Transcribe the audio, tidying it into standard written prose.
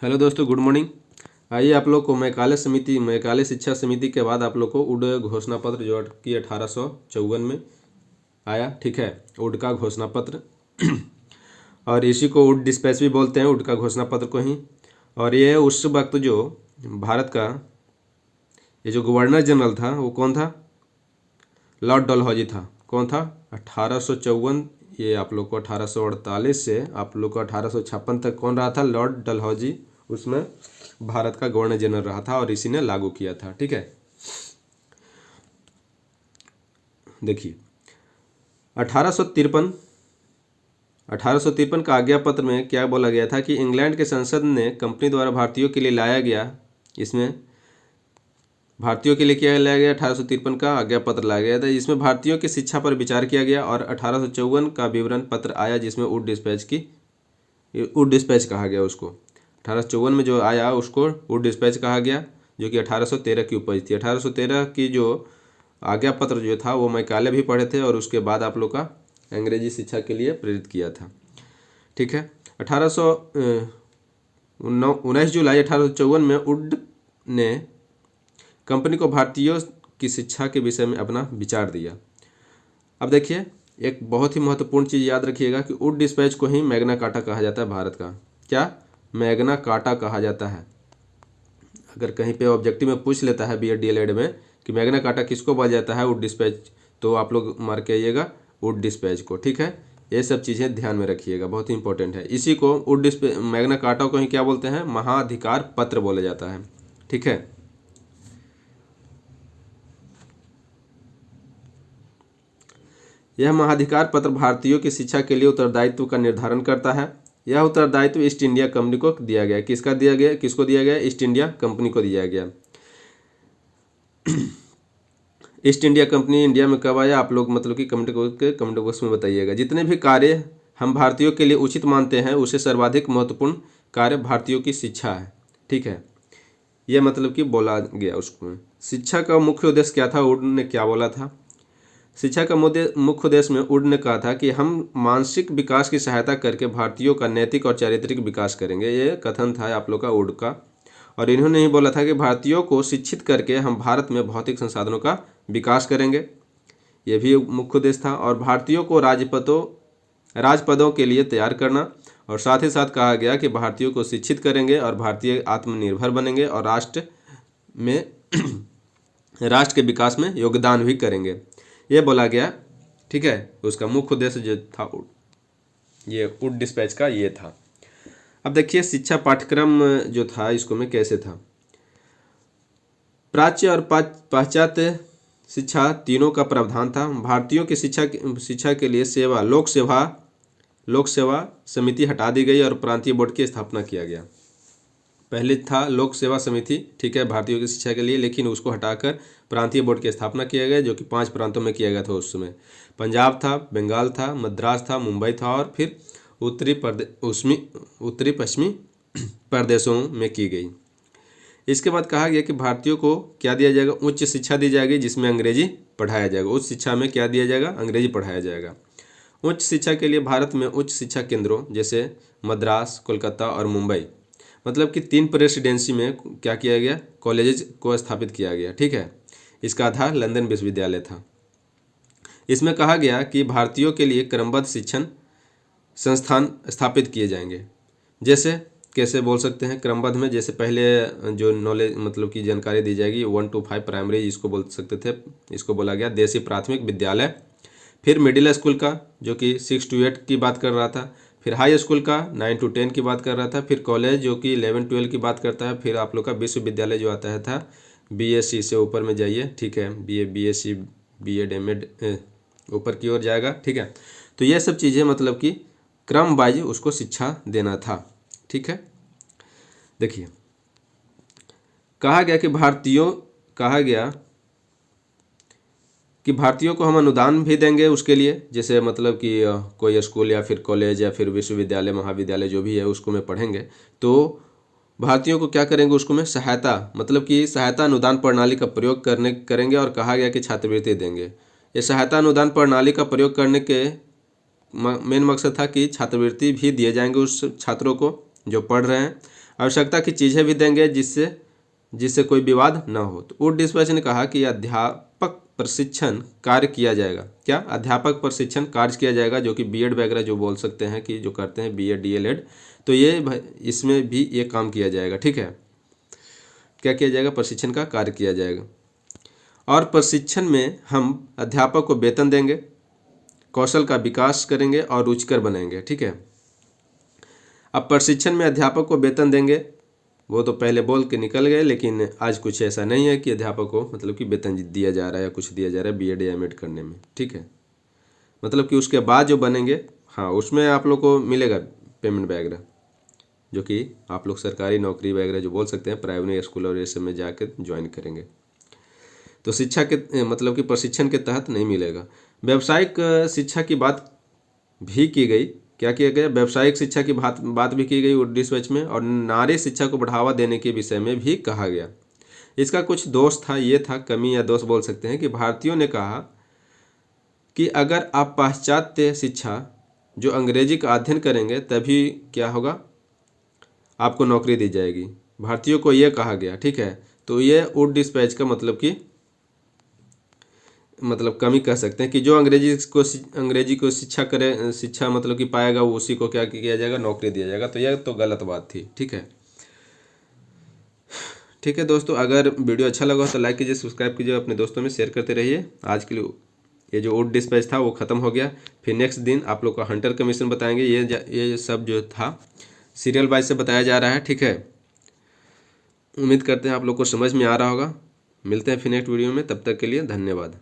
Hello दोस्तों, good morning. आइए आप लोग को मैकाले शिक्षा समिति के बाद आप लोग को उड घोषणा पत्र जो कि 1854 में आया, ठीक है, उड का घोषणा पत्र। और इसी को उड डिस्पैच भी बोलते हैं, उड का घोषणा पत्र को ही। और ये उस वक्त जो भारत का ये जो गवर्नर जनरल था वो कौन था? लॉर्ड डलहौजी था। कौन था? 1854। ये आप लोग को 1848 से आप लोग को 1856 तक कौन रहा था? लॉर्ड डलहौजी उसमें भारत का गवर्नर जनरल रहा था और इसी ने लागू किया था, ठीक है। देखिए 1853 1853 का आज्ञा पत्र में क्या बोला गया था कि इंग्लैंड के संसद ने कंपनी द्वारा भारतीयों के लिए लाया गया, इसमें भारतीयों के लिए क्या लाया गया? 1853 का आज्ञा पत्र लाया गया था, जिसमें भारतीयों की शिक्षा पर विचार किया गया। और 1854 का विवरण पत्र आया, जिसमें उड डिस्पैच कहा गया उसको। 1854 में जो आया उसको उड डिस्पैच कहा गया, जो कि 1813 की उपज थी। 1813 की जो आज्ञा पत्र जो था वो मैकाले भी पढ़े थे और उसके बाद आप लोग का अंग्रेजी शिक्षा के लिए प्रेरित किया था, ठीक है। 19 जुलाई 1854 में उड ने कंपनी को भारतीयों की शिक्षा के विषय में अपना विचार दिया। अब देखिए एक बहुत ही महत्वपूर्ण चीज़ याद रखिएगा कि उड डिस्पैच को ही मैग्ना कार्टा कहा जाता है भारत का। क्या? मैग्ना कार्टा कहा जाता है। अगर कहीं पे ऑब्जेक्टिव में पूछ लेता है बीएड डीएलएड में कि मैग्ना कार्टा किसको बोला जाता है उड डिस्पैच, तो आप लोग मार के आइएगा उड डिस्पैच को, ठीक है। ये सब चीज़ें ध्यान में रखिएगा, बहुत ही इंपॉर्टेंट है। इसी को मैग्ना कार्टा को ही क्या बोलते हैं? महाधिकार पत्र बोला जाता है, ठीक है। यह महाधिकार पत्र भारतीयों की शिक्षा के लिए उत्तरदायित्व का निर्धारण करता है। यह उत्तरदायित्व ईस्ट इंडिया कंपनी को दिया गया। किसको दिया गया? ईस्ट इंडिया कंपनी को दिया गया। ईस्ट इंडिया कंपनी इंडिया में कब आया? आप लोग मतलब कि कमेंट बॉक्स में बताइएगा। जितने भी कार्य हम भारतीयों के लिए उचित मानते हैं उसे सर्वाधिक महत्वपूर्ण कार्य भारतीयों की शिक्षा है, ठीक है। यह मतलब कि बोला गया उसको। शिक्षा का मुख्य उद्देश्य क्या था? उड ने क्या बोला था? शिक्षा का मुख्य उद्देश्य में उड ने कहा था कि हम मानसिक विकास की सहायता करके भारतीयों का नैतिक और चारित्रिक विकास करेंगे। ये कथन था आप लोग का उड का। और इन्होंने ही बोला था कि भारतीयों को शिक्षित करके हम भारत में भौतिक संसाधनों का विकास करेंगे। ये भी मुख्य उद्देश्य था। और भारतीयों को राजपदों के लिए तैयार करना। और साथ ही साथ कहा गया कि भारतीयों को शिक्षित करेंगे और भारतीय आत्मनिर्भर बनेंगे और राष्ट्र के विकास में योगदान भी करेंगे, ये बोला गया, ठीक है। उसका मुख्य उद्देश्य जो था ये उड डिस्पैच का ये था। अब देखिए शिक्षा पाठ्यक्रम जो था इसको में कैसे था। प्राच्य और पाश्चात्य शिक्षा तीनों का प्रावधान था। भारतीयों की शिक्षा के लिए लोक सेवा समिति हटा दी गई और प्रांतीय बोर्ड की स्थापना किया गया। पहले था लोक सेवा समिति, ठीक है, भारतीयों की शिक्षा के लिए, लेकिन उसको हटाकर प्रांतीय बोर्ड की स्थापना किया गया, जो कि 5 प्रांतों में किया गया था उस समय। पंजाब था, बंगाल था, मद्रास था, मुंबई था और फिर उत्तरी पश्चिमी प्रदेशों में की गई। इसके बाद कहा गया कि भारतीयों को क्या दिया जाएगा? उच्च शिक्षा दी जाएगी, जिसमें अंग्रेजी पढ़ाया जाएगा। उच्च शिक्षा में क्या दिया जाएगा? अंग्रेजी पढ़ाया जाएगा। उच्च शिक्षा के लिए भारत में उच्च शिक्षा केंद्रों जैसे मद्रास, कोलकाता और मुंबई, मतलब कि 3 प्रेसिडेंसी में क्या किया गया? कॉलेजेस को स्थापित किया गया, ठीक है। इसका आधार लंदन विश्वविद्यालय था। इसमें कहा गया कि भारतीयों के लिए क्रमबद्ध शिक्षण संस्थान स्थापित किए जाएंगे। जैसे कैसे बोल सकते हैं क्रमबद्ध में? जैसे पहले जो नॉलेज मतलब की जानकारी दी जाएगी 1 to 5 प्राइमरी, इसको बोल सकते थे, इसको बोला गया देसी प्राथमिक विद्यालय। फिर मिडिल स्कूल का जो कि 6 to 8 की बात कर रहा था। फिर हाई स्कूल का 9 to 10 की बात कर रहा था। फिर कॉलेज जो कि 11-12 की बात करता है। फिर आप लोग का विश्वविद्यालय जो आता है था बीएससी से ऊपर में जाइए, ठीक है, बीए, बीएससी, बीएड, एमएड ऊपर की ओर जाएगा, ठीक है। तो ये सब चीज़ें मतलब कि क्रम वाइज उसको शिक्षा देना था, ठीक है। देखिए कहा गया कि भारतीयों को हम अनुदान भी देंगे उसके लिए, जैसे मतलब कि कोई स्कूल या फिर कॉलेज या फिर विश्वविद्यालय, महाविद्यालय जो भी है उसको में पढ़ेंगे तो भारतीयों को क्या करेंगे? उसको में सहायता, मतलब कि सहायता अनुदान प्रणाली का प्रयोग करेंगे। और कहा गया कि छात्रवृत्ति देंगे। ये सहायता अनुदान प्रणाली का प्रयोग करने के मेन मकसद था कि छात्रवृत्ति भी दिए जाएंगे उस छात्रों को जो पढ़ रहे हैं। आवश्यकता की चीज़ें भी देंगे जिससे कोई विवाद ना हो। तो वुड डिस्पैच ने कहा कि अध्यापक प्रशिक्षण कार्य किया जाएगा। क्या? अध्यापक प्रशिक्षण कार्य किया जाएगा, जो कि बीएड वगैरह जो बोल सकते हैं कि जो करते हैं बीएड डीएलएड, तो ये इसमें भी ये काम किया जाएगा। ठीक है, क्या किया जाएगा? प्रशिक्षण का कार्य किया जाएगा। और प्रशिक्षण में हम अध्यापक को वेतन देंगे, कौशल का विकास करेंगे और रुचिकर बनाएंगे। ठीक है, अब प्रशिक्षण में अध्यापक को वेतन देंगे, वो तो पहले बोल के निकल गए, लेकिन आज कुछ ऐसा नहीं है कि अध्यापक को मतलब कि वेतन दिया जा रहा है या कुछ दिया जा रहा है बीएड या एमएड करने में। ठीक है, मतलब कि उसके बाद जो बनेंगे, हाँ, उसमें आप लोग को मिलेगा पेमेंट वगैरह, जो कि आप लोग सरकारी नौकरी वगैरह जो बोल सकते हैं प्राइवेट स्कूल और ये सब में जाकर ज्वाइन करेंगे। तो शिक्षा के मतलब कि प्रशिक्षण के तहत नहीं मिलेगा। व्यावसायिक शिक्षा की बात भी की गई। क्या किया गया? व्यावसायिक शिक्षा की बात भी की गई वुड डिस्पैच में, और नारी शिक्षा को बढ़ावा देने के विषय में भी कहा गया। इसका कुछ दोष था, ये था कमी या दोष बोल सकते हैं, कि भारतीयों ने कहा कि अगर आप पाश्चात्य शिक्षा जो अंग्रेजी का अध्ययन करेंगे तभी क्या होगा, आपको नौकरी दी जाएगी। भारतीयों को ये कहा गया। ठीक है, तो ये वुड डिस्पैच का मतलब कमी कह सकते हैं कि जो अंग्रेजी को शिक्षा मतलब कि पाएगा, वो उसी को क्या किया जाएगा? नौकरी दिया जाएगा। तो यह तो गलत बात थी। ठीक है दोस्तों, अगर वीडियो अच्छा लगा तो लाइक कीजिए, सब्सक्राइब कीजिए, अपने दोस्तों में शेयर करते रहिए। आज के लिए ये जो वुड डिस्पैच था वो ख़त्म हो गया। फिर नेक्स्ट दिन आप लोग को हंटर कमीशन बताएंगे। ये सब जो था सीरियल वाइज से बताया जा रहा है। ठीक है, उम्मीद करते हैं आप लोग को समझ में आ रहा होगा। मिलते हैं फिर नेक्स्ट वीडियो में, तब तक के लिए धन्यवाद।